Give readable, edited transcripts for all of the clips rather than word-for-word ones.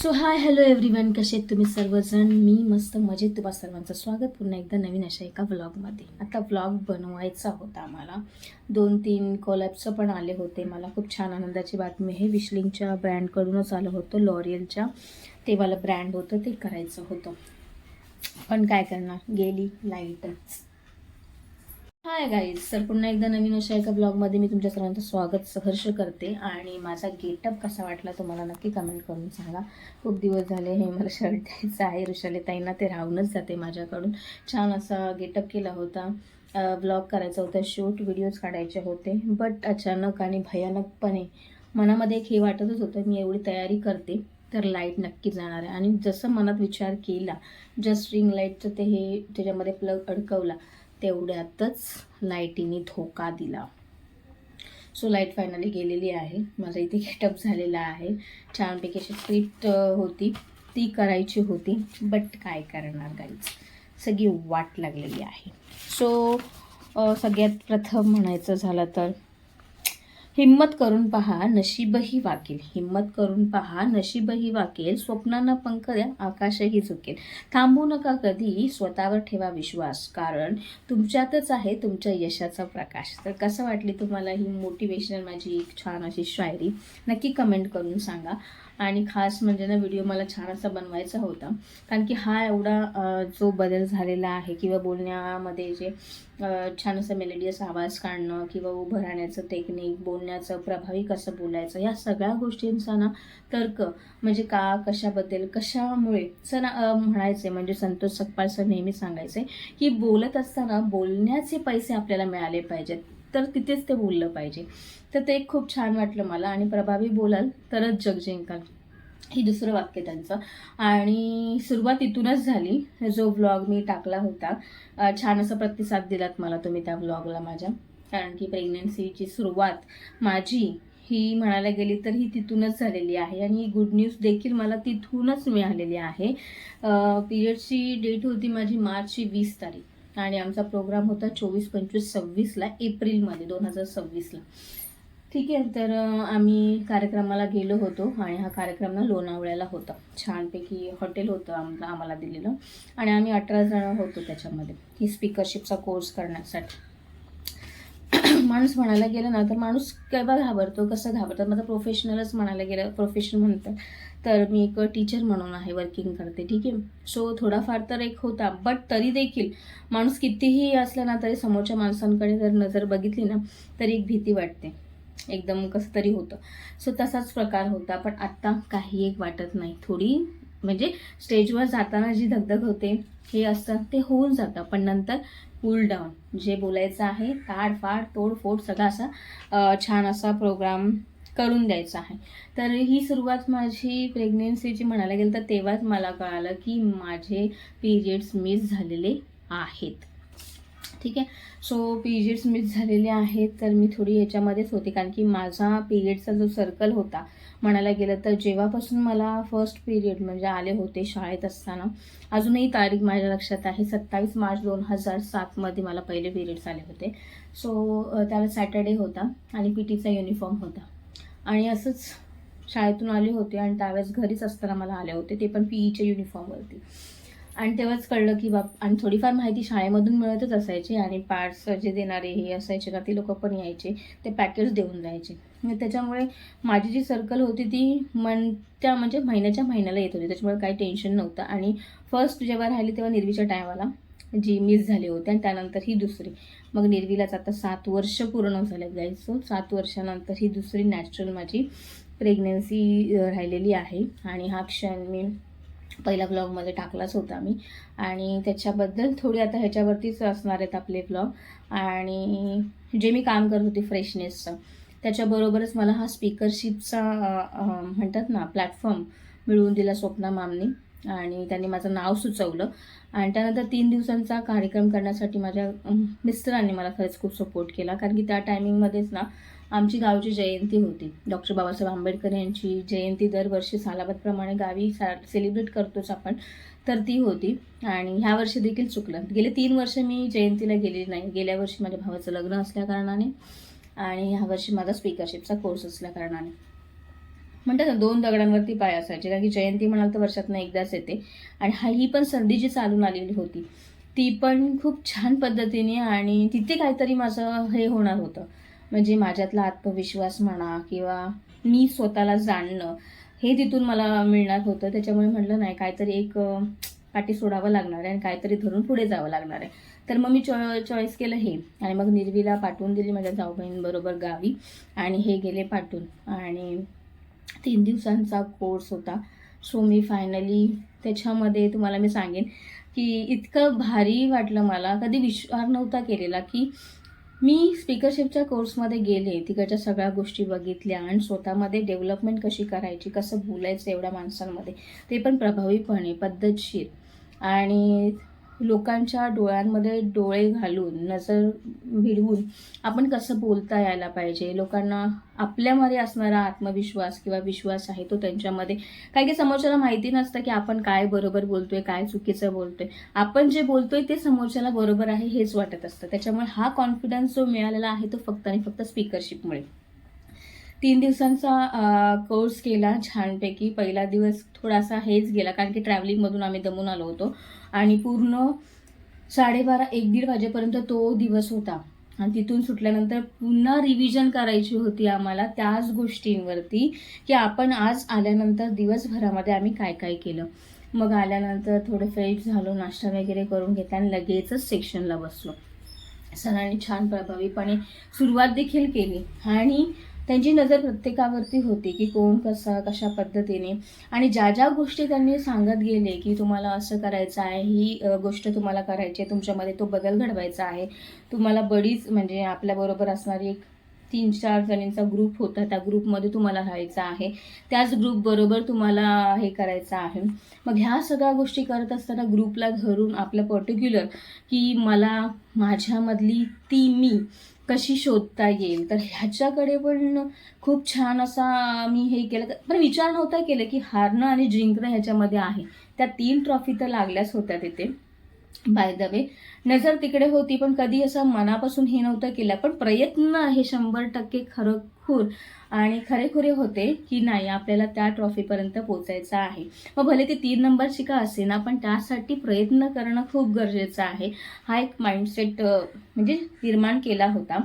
So hi hello everyone, कसे आहेत तुम्ही सर्वजण? मी मस्त मजेत. तुम्हा सर्वांचं स्वागत पुन्हा एकदा नवीन अशा एका व्लॉगमध्ये. आता व्लॉग बनवायचा होता आम्हाला, 2-3 कोलॅब्सचं पण आले होते. मला खूप छान आनंदाची बातमी आहे. विशलिंगच्या ब्रँडकडूनच आलं होतं, लॉरियलच्या. ते मला ब्रँड होतं, ते करायचं होतं. पण काय करणार, गेली लाईटच. हाय गाईज, तर पुन्हा एकदा नवीन अशा एका ब्लॉगमध्ये मी तुमच्या सर्वांचं स्वागत सहर्ष करते. आणि माझा गेटअप कसा वाटला तुम्हाला नक्की कमेंट करून सांगा. खूप दिवस झाले हे मला शर्ट द्यायचं आहे ऋषालीताईंना, ते राहूनच जाते माझ्याकडून. छान असा गेटअप केला होता, ब्लॉग करायचा होता, शूट व्हिडिओज काढायचे होते. बट अचानक आणि भयानकपणे मनामध्ये एक हे वाटतच होतं, मी एवढी तयारी करते तर लाईट नक्की जाणार आहे. आणि जसं मनात विचार केला, जस्ट रिंग लाईटचं ते हे त्याच्यामध्ये प्लग अडकवला, तेवढ्यातच लाईटीने धोका दिला. सो लाईट फायनली गेलेली आहे. माझा इथे गेटअप झालेला आहे. छानपैकी अशी स्क्रिप्ट होती, ती करायची होती. बट काय करणार गाईज, सगळी वाट लागलेली आहे. सो सगळ्यात प्रथम म्हणायचं झालं तर, हिम्मत करून पहा नशीबही वाकेल. हिम्मत करून पहा नशीबही वाकेल. स्वप्नांना पंख द्या, आकाशही झुकेल. थांबू नका कधी, स्वतःवर ठेवा विश्वास, कारण तुमच्यातच आहे तुमच्या यशाचा प्रकाश. तर कसं वाटली तुम्हाला ही मोटिवेशनल माझी एक छान अशी शायरी? नक्की कमेंट करून सांगा. आणि खास म्हणजे ना, व्हिडिओ मला छान असा बनवायचा होता, कारण की हा एवढा जो बदल झालेला आहे, किंवा बोलण्यामध्ये जे छान असं मेलोडियस आवाज काढणं, किंवा उभं राहण्याचं टेक्निक, बोलण्याचं प्रभावी कसं बोलायचं, या सगळ्या गोष्टींचा ना तर्क, म्हणजे का, कशाबद्दल, कशामुळे असं ना म्हणायचे. म्हणजे संतोष सकपाळ सर नेहमी सांगायचे की बोलत असताना बोलण्याचे पैसे आपल्याला मिळाले पाहिजेत, तर तिथेच ते बोललं पाहिजे. तर ते खूप छान वाटलं मला. आणि प्रभावी बोलाल तरच जग जिंकाल, ही दुसरं वाक्य त्यांचं. आणि सुरुवात इथूनच झाली. जो व्लॉग मी टाकला होता, छान असा प्रतिसाद दिलात मला तुम्ही त्या व्लॉगला माझ्या, कारण की प्रेग्नन्सीची सुरुवात माझी ही म्हणायला गेली तर ही तिथूनच झालेली आहे. आणि ही गुड न्यूज देखील मला तिथूनच मिळालेली आहे. पिरियडची डेट होती माझी मार्चची 20 तारीख, आणि आमचा प्रोग्राम होता 24, 25, 26ला, एप्रिलमध्ये 2026ला. ठीक आहे. तर आम्ही कार्यक्रमाला गेलो होतो, आणि हा कार्यक्रम ना लोणावळ्याला होता. छानपैकी हॉटेल होतं आम्हाला दिलेलं, आणि आम्ही 18 जण होतो त्याच्यामध्ये, ही स्पीकरशिपचा कोर्स करण्यासाठी. माणूस म्हणायला गेलं ना तर माणूस केव्हा घाबरतो, कसं घाबरतात. माझं प्रोफेशनलच म्हणायला गेलं, प्रोफेशन म्हणतात तर मी एक टीचर म्हणून आहे, वर्किंग करते. ठीक आहे. सो थोडाफार तर एक होता, बट तरी देखील माणूस कितीही असलं ना, तरी समोरच्या माणसांकडे जर नजर बघितली ना, तरी एक भीती वाटते, एकदम कसं तरी होतं. सो तसाच प्रकार होता. पण आत्ता काही एक वाटत नाही. थोडी म्हणजे स्टेजवर जाताना जी धगधग होते, हे असतं ते होऊन जातं, पण नंतर कूल डाऊन, जे बोलायचं आहे ताडफाड तोडफोड सगळा असा छान असा प्रोग्राम करून द्यायचा आहे. तर ही सुरुवात माझी प्रेग्नेन्सीची म्हणायला गेलं तर तेव्हाच मला कळालं की माझे पिरियड्स मिस झालेले आहेत. ठीक आहे. सो पिरियड्स मिस झालेले आहेत, तर मी थोडी याच्यामध्येच होते, कारण की माझा पिरियडचा जो सर्कल होता, म्हणायला गेलं तर जेव्हापासून मला फर्स्ट पिरियड म्हणजे आले होते शाळेत असताना, अजूनही तारीख माझ्या लक्षात आहे, 27 मार्च 2007मध्ये मला पहिले पिरियड्स आले होते. सो त्यावेळेस सॅटर्डे होता, आणि पीटीचा युनिफॉर्म होता, आणि असंच शाळेतून आले होते, आणि त्यावेळेस घरीच असताना मला आले होते, ते पण पीईच्या युनिफॉर्मवरती. आणि तेव्हाच कळलं की आणि थोडीफार माहिती शाळेमधून मिळतच असायची, आणि पार्ट्स जे देणारे हे असायचे ना, ते लोक पण यायचे, ते पॅकेज देऊन जायचे. त्याच्यामुळे माझी जी सर्कल होती ती म्हणजे महिन्याच्या महिन्याला येत होती, त्याच्यामुळे काही टेन्शन नव्हतं. आणि फर्स्ट जेव्हा राहिली तेव्हा निर्वीच्या टायमाला जी मिस झाली होती, आणि त्यानंतर ही दुसरी. मग निर्वीलाच आता 7 वर्ष पूर्ण झाले गाईज. सो 7 वर्षानंतर ही दुसरी नॅचरल माझी प्रेग्नन्सी राहिलेली आहे. आणि हा क्षण मी पहिल्या ब्लॉगमध्ये टाकलाच होता मी, आणि त्याच्याबद्दल थोडी आता ह्याच्यावरतीच असणार आहेत आपले ब्लॉग. आणि जे मी काम करत होते फ्रेशनेसचं, त्याच्याबरोबरच मला हा स्पीकरशिपचा म्हणतात ना प्लॅटफॉर्म मिळवून दिला स्वप्ना मॅमनी, आणि त्यांनी माझं नाव सुचवलं. आणि त्यानंतर 3 दिवसांचा कार्यक्रम करण्यासाठी माझ्या मिस्टरांनी मला खरंच खूप सपोर्ट केला, कारण की त्या टायमिंगमध्येच ना आमची गावची जयंती होती. डॉक्टर बाबासाहेब आंबेडकर यांची जयंती दरवर्षी सालाबादप्रमाणे गावी सेलिब्रेट करतोच आपण, तर ती होती. आणि ह्या वर्षी देखील चुकलं, गेले 3 वर्ष मी जयंतीला गेलेली नाही. गेल्या वर्षी माझ्या भावाचं लग्न असल्याकारणाने, आणि ह्या वर्षी माझा स्पीकरशिपचा कोर्स असल्याकारणाने. म्हणतात ना 2 दगडांवरती पाय असायचे, कारण की जयंती म्हणाल तर वर्षातनं एकदाच येते. आणि ही पण संधी जी चालून आलेली होती ती पण खूप छान पद्धतीने, आणि तिथे काहीतरी माझं हे होणार होतं, म्हणजे माझ्यातला आत्मविश्वास म्हणा किंवा मी स्वतःला जाणणं हे तिथून मला मिळणार होतं. त्याच्यामुळे म्हटलं नाही, काहीतरी एक पाठी सोडावं लागणार आहे आणि काहीतरी धरून पुढे जावं लागणार आहे. तर मग मी चॉईस केलं हे, आणि मग निर्वीला पाठवून दिली माझ्या जाऊबाईंबरोबर गावी, आणि हे गेले पाठवून. आणि 3 दिवसांचा कोर्स होता. सो मी फायनली त्याच्यामध्ये तुम्हाला मी सांगेन की इतकं भारी वाटलं मला, कधी विचार नव्हता केलेला की मी स्पीकरशिपच्या कोर्समध्ये गेले, तिकडच्या सगळ्या गोष्टी बघितल्या आणि स्वतःमध्ये डेव्हलपमेंट कशी करायची, कसं बोलायचं एवढ्या माणसांमध्ये, ते पण प्रभावीपणे, पद्धतशीर, आणि लोकांच्या डोळ्यांमध्ये डोळे घालून, नजर भिडवून आपण कसं बोलता यायला पाहिजे. लोकांना आपल्यामध्ये असणारा आत्मविश्वास किंवा विश्वास आहे तो त्यांच्यामध्ये, काही समोरच्याला माहिती नसतं की आपण काय बरोबर बोलतोय, काय चुकीचं बोलतोय. आपण जे बोलतोय ते समोरच्याला बरोबर आहे हेच वाटत असतं. त्याच्यामुळे हा कॉन्फिडन्स जो मिळालेला आहे तो फक्त आणि फक्त स्पीकरशिपमुळे. 3 दिवसांचा कोर्स केला छानपैकी. पहिला दिवस थोडासा हेच गेला, कारण की ट्रॅव्हलिंगमधून आम्ही दमून आलो होतो, आणि पूर्ण 12:30-1:30 वाजेपर्यंत तो दिवस होता. आणि तिथून सुटल्यानंतर पुन्हा रिव्हिजन करायची होती आम्हाला त्याच गोष्टींवरती, की आपण आज आल्यानंतर दिवसभरामध्ये आम्ही काय काय केलं. मग आल्यानंतर थोडं फ्रेश झालो, नाश्ता वगैरे करून घेतला आणि लगेचच सेक्शनला बसलो. सरांनी छान प्रभावीपणे सुरुवात देखील केली, आणि त्यांची नजर प्रत्येकावरती होती की कोण कशा पद्धतीने, आणि ज्या ज्या गोष्टी त्यांनी सांगत गेले की तुम्हाला असं करायचं आहे, ही गोष्ट तुम्हाला करायची आहे, तुमच्यामध्ये तो बदल घडवायचा आहे. तुम्हाला बरीच, म्हणजे आपल्याबरोबर असणारी एक 3-4 जणींचा ग्रुप होता, त्या ग्रुपमध्ये तुम्हाला राहायचं आहे, त्याच ग्रुपबरोबर तुम्हाला हे करायचं आहे. मग ह्या सगळ्या गोष्टी करत असताना ग्रुपला धरून आपलं पर्टिक्युलर की मला माझ्यामधली ती मी कशी शोधता येईल, तर ह्याच्याकडे पण खूप छान असा मी हे केलं. पण विचार नव्हता केला की हारणं आणि जिंकणं ह्याच्यामध्ये आहे. त्या 3 ट्रॉफी तर लागल्याच होत्या तिथे. बाय द वे, नजर तिकडे होती, पण कधी असं मनापासून हे नव्हतं केलं. पण प्रयत्न हे 100% खरोखर आणि खरेखुरे होते की नाही, आपल्याला त्या ट्रॉफीपर्यंत पोचायचं आहे. मग भले ती 3 नंबरची का असेना, पण त्यासाठी प्रयत्न करणं खूप गरजेचं आहे. हा एक माइंडसेट म्हणजे निर्माण केला होता.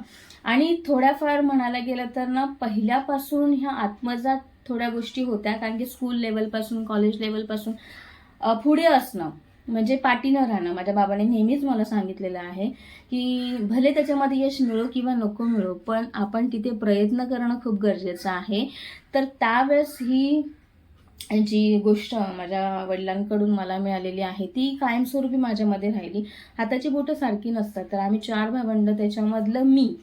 आणि थोड्याफार म्हणायला गेलं तर ना, पहिल्यापासून ह्या आत्मजात थोड्या गोष्टी होत्या, कारण की स्कूल लेवलपासून, कॉलेज लेवलपासून पुढे असणं म्हणजे पाठी न राहणं. माझ्या बाबाने नेहमीच मला सांगितलेलं आहे की भले त्याच्यामध्ये यश मिळो किंवा नको मिळो, पण आपण तिथे प्रयत्न करणं खूप गरजेचं आहे. तर त्यावेळेस ही जी गोष्ट माझ्या वडिलांकडून मला मिळालेली आहे ती कायमस्वरूपी माझ्यामध्ये राहिली. हाताची बोटं सारखी नसतात. तर आम्ही 4 भावंड, त्याच्यामधलं मी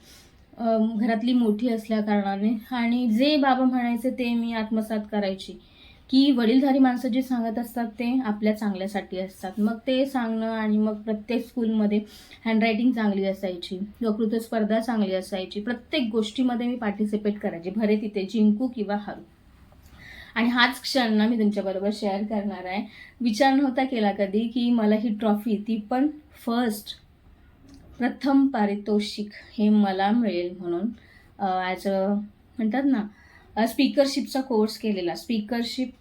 घरातली मोठी असल्या कारणाने, आणि जे बाबा म्हणायचे ते मी आत्मसात करायची, की वडीलधारी माणसं जे सांगत असतात ते आपल्या चांगल्यासाठी असतात. मग ते सांगणं, आणि मग प्रत्येक स्कूलमध्ये हँडरायटिंग चांगली असायची, वक्तृत्व स्पर्धा चांगली असायची, प्रत्येक गोष्टीमध्ये मी पार्टिसिपेट करायची, भरे तिथे जिंकू किंवा हरू. आणि हाच क्षण ना मी तुमच्याबरोबर शेअर करणार आहे. विचार नव्हता केला कधी की मला ही ट्रॉफी, ती पण प्रथम पारितोषिक हे मला मिळेल म्हणून. ॲज अ म्हणतात ना, स्पीकरशिपचा कोर्स केलेला, स्पीकरशिप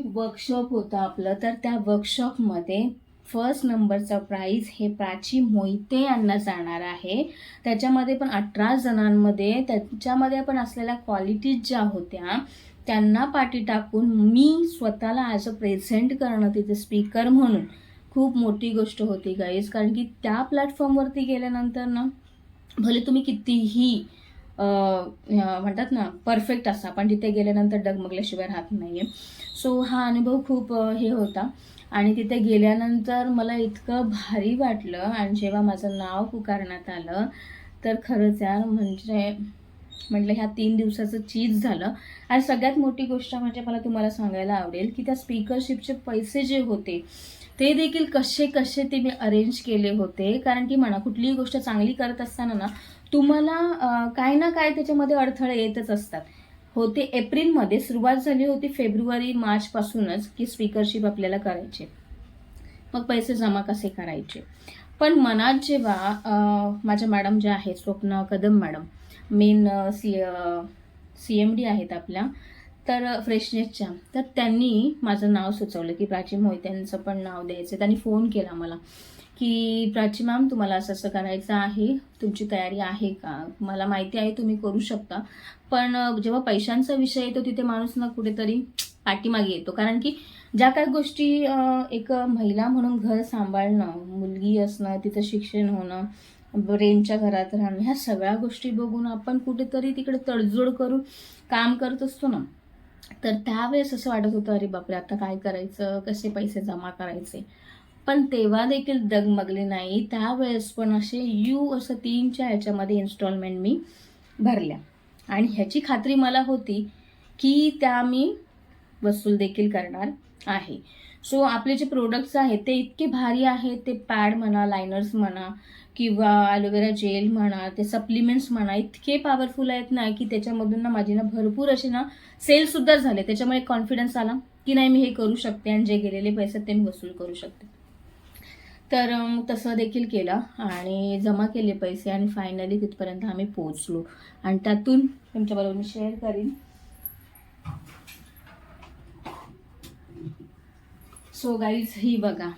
वर्कशॉप होतं आपलं. तर त्या वर्कशॉपमध्ये फर्स्ट नंबरचा प्राईज हे प्राची मोहिते यांना जाणार आहे. त्याच्यामध्ये पण 18 जणांमध्ये, त्याच्यामध्ये पण असलेल्या क्वालिटीज ज्या होत्या त्यांना पाठी टाकून मी स्वतःला ॲज अ प्रेझेंट करणं तिथे स्पीकर म्हणून खूप मोठी गोष्ट होती गाईज. कारण की त्या प्लॅटफॉर्मवरती गेल्यानंतर ना, भले तुम्ही कितीही म्हणतात ना परफेक्ट असा, पण तिथे गेल्यानंतर डगमगल्याशिवाय राहत नाही आहे. सो हा अनुभव खूप हे होता. आणि तिथे गेल्यानंतर मला इतकं भारी वाटलं, आणि जेव्हा माझं नाव पुकारण्यात आलं तर खरंच यार, म्हणजे म्हटलं ह्या 3 दिवसाचं चीज झालं. आणि सगळ्यात मोठी गोष्ट म्हणजे मला तुम्हाला सांगायला आवडेल की त्या स्पीकरशिपचे पैसे जे होते ते देखील कसे ते मी अरेंज केले होते. कारण की म्हणा, कुठलीही गोष्ट चांगली करत असताना ना, तुम्हाला काय ना काय त्याच्यामध्ये अडथळे येतच असतात. होते एप्रिलमध्ये सुरुवात झाली होती, फेब्रुवारी-मार्चपासूनच की स्पीकरशिप आपल्याला करायचे. मग पैसे जमा कसे करायचे. पण मनात जेव्हा माझ्या मॅडम ज्या आहेत, Swapna Kadam madam, main CMD आहेत आपल्या, तर फ्रेशनेसच्या. तर त्यांनी माझं नाव सुचवलं की प्राची मोहित्यांचं पण नाव द्यायचं. त्यांनी फोन केला मला की प्राची मॅम, तुम्हाला असं असं करायचं आहे, तुमची तयारी आहे का? मला माहिती आहे तुम्ही करू शकता, पण जेव्हा पैशांचा विषय येतो तिथे माणूस ना कुठेतरी पाठीमागे येतो. कारण की ज्या काही गोष्टी एक महिला म्हणून घर सांभाळणं, मुलगी असणं, तिचं शिक्षण होणं, रेंटच्या घरात राहणं, ह्या सगळ्या गोष्टी बघून आपण कुठेतरी तिकडे तडजोड करून काम करत असतो ना. तर त्यावेळेस असं वाटत होतं, अरे बापरे, आता काय करायचं, कसे पैसे जमा करायचे. पण तेव्हा देखील डगमगले नाही. त्यावेळेस पण असे असं 3च्या ह्याच्यामध्ये इन्स्टॉलमेंट मी भरल्या आणि ह्याची खात्री मला होती की त्या मी वसूल देखील करणार आहे. सो आपले जे प्रोडक्ट्स आहेत ते इतके भारी आहेत. ते पॅड म्हणा, लायनर्स म्हणा किंवा ॲलोवेरा जेल म्हणा, ते सप्लिमेंट्स म्हणा, इतके पॉवरफुल आहेत ना की त्याच्यामधून ना माझी ना भरपूर असे ना सेलसुद्धा झाले. त्याच्यामुळे कॉन्फिडन्स आला की नाही, मी हे करू शकते आणि जे गेलेले पैसे ते मी वसूल करू शकते. तर तसं देखील केलं आणि जमा केले पैसे आणि फायनली तिथपर्यंत आम्ही पोहोचलो. आणि त्यातून तुमच्याबरोबर मी शेअर करीन. सो गाईज, ही बघा,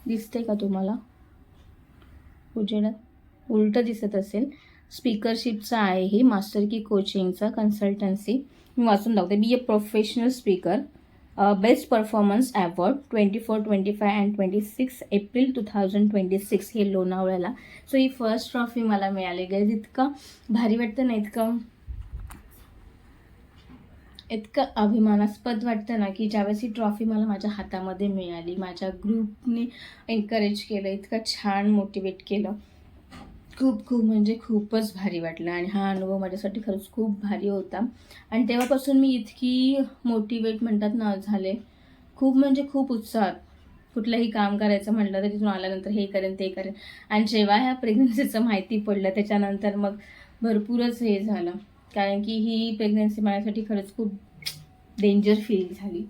दिसते का तुम्हाला? उजेडात उलटं दिसत असेल. स्पीकरशिपचं आहे हे, मास्टर की कोचिंगचं कन्सल्टन्सी. मी वाचून दाखवते. B A professional speaker, best performance award 24, 25 and 26 April 2026, हे लोणावळ्याला. सो ही फर्स्ट ट्रॉफी मला मिळाली. गाईज, इतकं भारी वाटतं ना, इतकं अभिमानास्पद वाटतं ना की ज्यावेळेस ही ट्रॉफी मला माझ्या हातामध्ये मिळाली, माझ्या ग्रुपने एन्करेज केलं, इतकं छान मोटिवेट केलं, खूप म्हणजे खूपच भारी वाटलं. आणि हा अनुभव माझ्यासाठी खरंच खूप भारी होता. आणि तेव्हापासून मी इतकी मोटिवेट म्हणतात ना झाले, खूप म्हणजे खूप उत्साहात कुठलंही काम करायचं म्हटलं तर तिथून आल्यानंतर हे करेन ते करेन. आणि जेव्हा ह्या प्रेग्नन्सीचं माहिती पडलं त्याच्यानंतर मग भरपूरच हे झालं, कारण की ही प्रेग्नन्सी माझ्यासाठी खरंच खूप डेंजर फील झाली.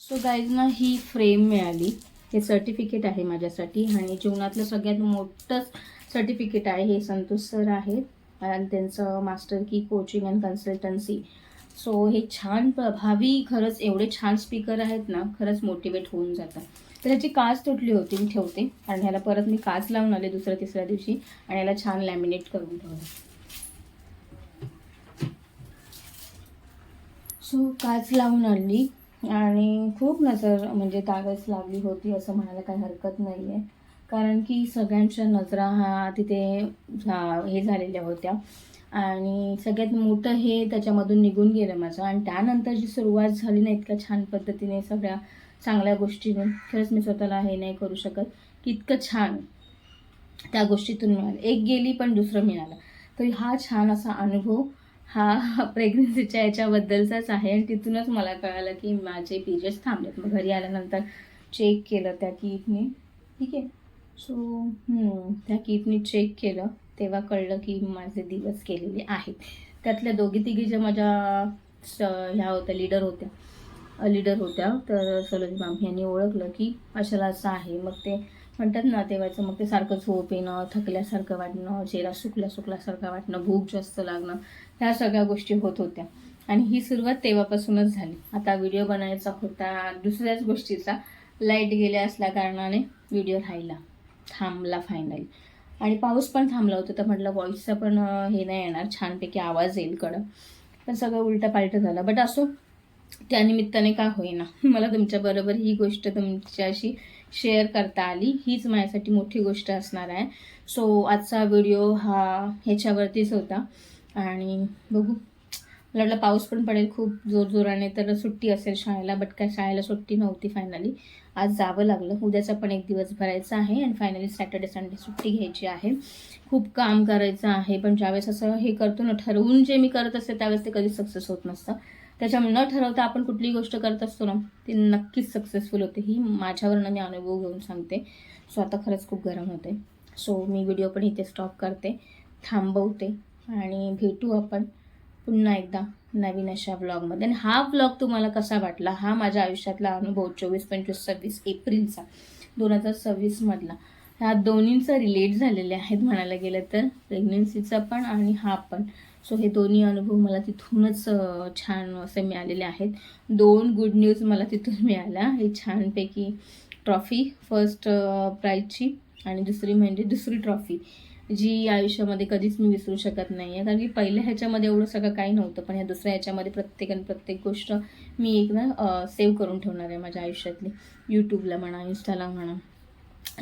सो गाईज ना, ही फ्रेम मिळाली. हे सर्टिफिकेट आहे माझ्यासाठी आणि जीवनातलं सगळ्यात मोठं सर्टिफिकेट आहे. हे संतोष सर आहेत आणि त्यांचं मास्टर की कोचिंग अँड कन्सल्टन्सी. सो हे छान प्रभावी, खरंच एवढे छान स्पीकर आहेत ना, खरंच मोटिवेट होऊन जातात. तर ह्याची काच तुटली होती, मी ठेवते. आणि ह्याला परत मी काच लावून आले दुसऱ्या तिसऱ्या दिवशी आणि याला छान लॅमिनेट करून ठेवलं. सो काच लावून आणली आणि खूप नजर म्हणजे त्यावेळेस लागली होती असं म्हणायला काही हरकत नाही आहे. कारण की सगळ्यांच्या नजरा तिथे हे झालेल्या होत्या आणि सगळ्यात मोठं हे त्याच्यामधून निघून गेलं माझं. आणि त्यानंतर जी सुरुवात झाली ना इतक्या छान पद्धतीने सगळ्या चांगल्या गोष्टीने, खरंच मी स्वतःला हे नाही करू शकत की इतकं छान त्या गोष्टीतून मिळालं. एक गेली पण दुसरं मिळालं. तर हा छान असा अनुभव हा प्रेग्नन्सीच्या याच्याबद्दलचाच आहे. आणि तिथूनच मला कळालं की माझे पिरियड्स थांबलेत. मग घरी आल्यानंतर चेक केलं त्या किटने, ठीक आहे. सो त्या किटने चेक केलं तेव्हा कळलं की माझे दिवस गेलेले आहेत. त्यातल्या दोघी तिघी ज्या माझ्या ह्या होत्या, लीडर होत्या, तर सलोनी मॅम यांनी ओळखलं की अशाला असं आहे. मग ते म्हणतात ना तेव्हाचं, मग ते सारखं झोप येणं, थकल्यासारखं वाटणं, चेहरा सुकल्यासारखं वाटणं, भूक जास्त लागणं, ह्या सगळ्या गोष्टी होत होत्या. आणि ही सुरुवात तेव्हापासूनच झाली. आता व्हिडिओ बनायचा होता दुसऱ्याच गोष्टीचा, लाईट गेल्या असल्या कारणाने व्हिडिओ थांबला फायनली. आणि पाऊस पण थांबला होता, तर म्हटलं व्हॉईसचा पण हे नाही येणार, छानपैकी आवाज येईल कडं, पण सगळं उलटंपालटं झालं. बट असो, त्यानिमित्ताने का होईना मला तुमच्याबरोबर ही गोष्ट तुमच्याशी शेअर करता आली, हीच माझ्यासाठी मोठी गोष्ट असणार आहे. सो आजचा व्हिडिओ हा ह्याच्यावरतीच होता. आणि बघू, मला वाटलं पाऊस पण पडेल खूप जोरजोराने तर सुट्टी असेल शाळेला, बट काय शाळेला सुट्टी नव्हती. फायनली आज जावं लागलं. उद्याचा पण एक दिवस भरायचा आहे आणि फायनली सॅटर्डे संडे सुट्टी घ्यायची आहे. खूप काम करायचं आहे, पण ज्यावेळेस असं हे करतो ना, ठरवून जे मी करत असते त्यावेळेस ते कधीच सक्सेस होत नसतं. त्याच्यामुळे न ठरवता आपण कुठलीही गोष्ट करत असतो ना, ती नक्कीच सक्सेसफुल होते. ही माझ्यावरनं मी अनुभव घेऊन सांगते. सो आता खरंच खूप गरम होते. सो मी व्हिडिओ पण इथे स्टॉप करते, थांबवते आणि भेटू आपण पुन्हा एकदा नवीन अशा व्लॉगमध्ये. आणि हा व्लॉग तुम्हाला कसा वाटला, हा माझ्या आयुष्यातला अनुभव 24, 25, 26 एप्रिलचा, 2026मधला. ह्या दोन्हींचा रिलेट झालेले आहेत म्हणायला गेलं तर, प्रेग्नन्सीचा पण आणि हा पण. सो हे दोन्ही अनुभव मला तिथूनच छान असे मिळालेले आहेत. 2 गुड न्यूज मला तिथून मिळाल्या. ही छानपैकी ट्रॉफी फर्स्ट प्राईजची, आणि दुसरी म्हणजे दुसरी ट्रॉफी जी आयुष्यामध्ये कधीच मी विसरू शकत नाही आहे. कारण की पहिल्या ह्याच्यामध्ये एवढं सगळं काही नव्हतं, पण ह्या दुसऱ्या ह्याच्यामध्ये प्रत्येक गोष्ट मी एक ना सेव्ह करून ठेवणार आहे माझ्या आयुष्यातली, यूट्यूबला म्हणा, इन्स्टाला म्हणा.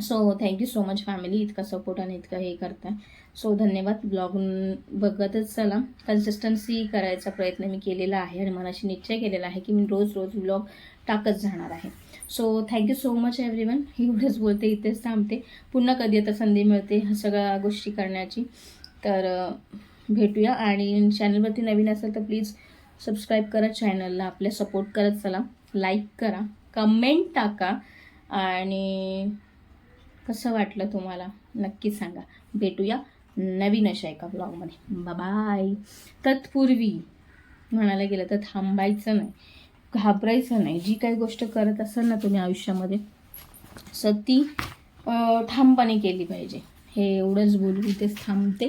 So thank you so much family, इतका सपोर्ट आणि इतका हे करताय. सो धन्यवाद. ब्लॉग बघतच चला. कन्सिस्टन्सी करायचा प्रयत्न मी केलेला आहे आणि मनाशी निश्चय केलेला आहे की मी रोज ब्लॉग टाकत जाणार आहे. So thank you so much everyone. एवढंच बोलते, इथेच थांबते. पुन्हा कधी आता संधी मिळते ह्या सगळ्या गोष्टी करण्याची तर भेटूया. आणि चॅनलवरती नवीन असेल तर प्लीज सबस्क्राईब करा चॅनलला, आपल्या सपोर्ट करत चला, लाईक करा, कमेंट टाका आणि कसं वाटलं तुम्हाला नक्की सांगा. भेटूया नवीन अशा एका ब्लॉगमध्ये. बाय. तत्पूर्वी म्हणायला गेलं तर थांबायचं नाही, घाबरायचं नाही. जी काही गोष्ट करत असाल ना तुम्ही आयुष्यामध्ये ती ठामपणे केली पाहिजे. हे एवढंच बोलून इथेच थांबते.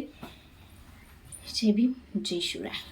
जय भीम, जय शिवराय.